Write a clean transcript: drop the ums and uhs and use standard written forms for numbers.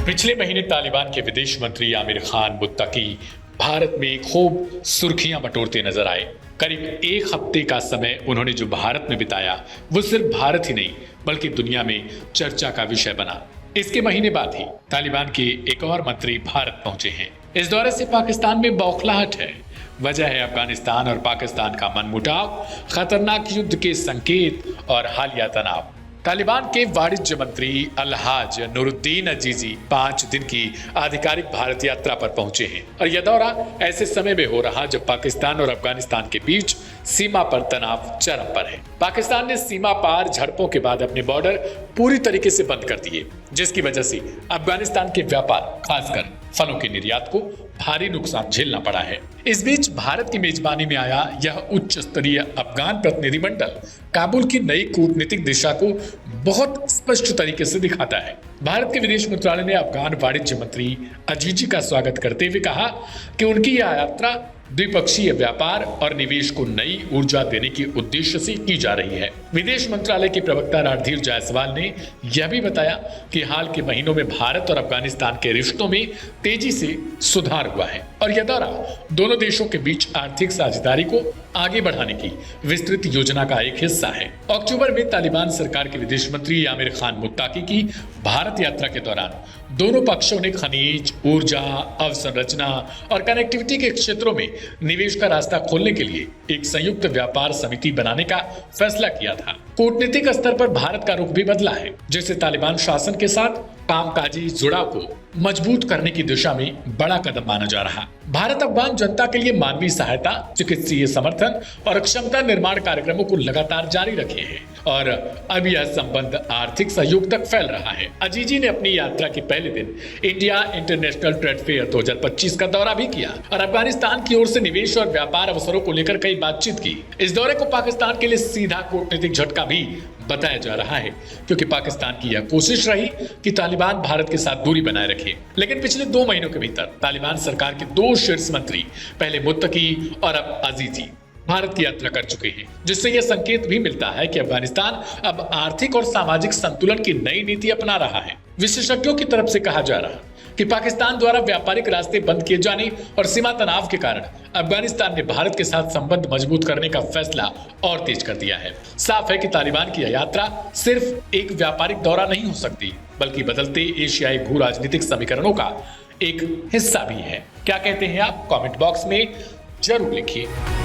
पिछले महीने तालिबान के विदेश मंत्री आमिर खान मुत्तकी भारत में खूब सुर्खियां बटोरते नजर आए। करीब एक हफ्ते का समय उन्होंने जो भारत में बिताया वो सिर्फ भारत ही नहीं बल्कि दुनिया में चर्चा का विषय बना। इसके महीने बाद ही तालिबान के एक और मंत्री भारत पहुंचे हैं। इस दौरे से पाकिस्तान में बौखलाहट है। वजह है अफगानिस्तान और पाकिस्तान का मनमुटाव, खतरनाक युद्ध के संकेत और हालिया तनाव। तालिबान के वाणिज्य मंत्री अलहाज नूरुद्दीन अजीजी 5 दिन की आधिकारिक भारत यात्रा पर पहुंचे हैं और यह दौरा ऐसे समय में हो रहा जब पाकिस्तान और अफगानिस्तान के बीच सीमा पर तनाव चरम पर है। पाकिस्तान ने सीमा पार झड़पों के बाद अपने बॉर्डर पूरी तरीके से बंद कर दिए, जिसकी वजह से अफगानिस्तान के व्यापार, खासकर फलों के निर्यात को भारी नुकसान झेलना पड़ा है। इस बीच भारत की मेजबानी में आया यह उच्च स्तरीय अफगान प्रतिनिधिमंडल काबुल की नई कूटनीतिक दिशा को बहुत स्पष्ट तरीके से दिखाता है। भारत के विदेश मंत्रालय ने अफगान वाणिज्य मंत्री अजीजी का स्वागत करते हुए कहा कि उनकी यह यात्रा द्विपक्षीय व्यापार और निवेश को नई ऊर्जा देने के उद्देश्य से की जा रही है। विदेश मंत्रालय के प्रवक्ता रणधीर जायसवाल ने यह भी बताया कि हाल के महीनों में भारत और अफगानिस्तान के रिश्तों में तेजी से सुधार हुआ है और यह दौरा दोनों देशों के बीच आर्थिक साझेदारी को आगे बढ़ाने की विस्तृत योजना का एक हिस्सा है। अक्टूबर में तालिबान सरकार के विदेश मंत्री आमिर खान मुत्ताकी की भारत यात्रा के दौरान दोनों पक्षों ने खनिज, ऊर्जा, अवसंरचना और कनेक्टिविटी के क्षेत्रों में निवेश का रास्ता खोलने के लिए एक संयुक्त व्यापार समिति बनाने का फैसला किया था। कूटनीतिक स्तर पर भारत का रुख भी बदला है, जिससे तालिबान शासन के साथ कामकाजी जुड़ाव को मजबूत करने की दिशा में बड़ा कदम माना जा रहा। भारत अफगान जनता के लिए मानवीय सहायता, चिकित्सीय समर्थन और क्षमता निर्माण कार्यक्रमों को लगातार जारी रखे है और अब यह संबंध आर्थिक सहयोग तक फैल रहा है। अजीजी ने अपनी यात्रा के पहले दिन इंडिया इंटरनेशनल ट्रेड फेयर 2025 का दौरा भी किया और अफगानिस्तान की ओर से निवेश और व्यापार अवसरों को लेकर कई बातचीत की। इस दौरे को पाकिस्तान के लिए सीधा कूटनीतिक झटका भी बताया जा रहा है, क्योंकि पाकिस्तान की यह कोशिश रही कि तालिबान भारत के साथ दूरी बनाए रखे। लेकिन पिछले 2 महीनों के भीतर तालिबान सरकार के 2 शीर्ष मंत्री, पहले मुत्तकी और अब अजीजी, भारत की यात्रा कर चुके हैं, जिससे यह संकेत भी मिलता है कि अफगानिस्तान अब आर्थिक और सामाजिक संतुलन की नई नीति अपना रहा है। विशेषज्ञों की तरफ से कहा जा रहा कि पाकिस्तान द्वारा व्यापारिक रास्ते बंद किए जाने और सीमा तनाव के कारण अफगानिस्तान ने भारत के साथ संबंध मजबूत करने का फैसला और तेज कर दिया है। साफ है कि तालिबान की यह यात्रा सिर्फ एक व्यापारिक दौरा नहीं हो सकती, बल्कि बदलते एशियाई भू राजनीतिक समीकरणों का एक हिस्सा भी है। क्या कहते हैं आप? कमेंट बॉक्स में जरूर लिखिए।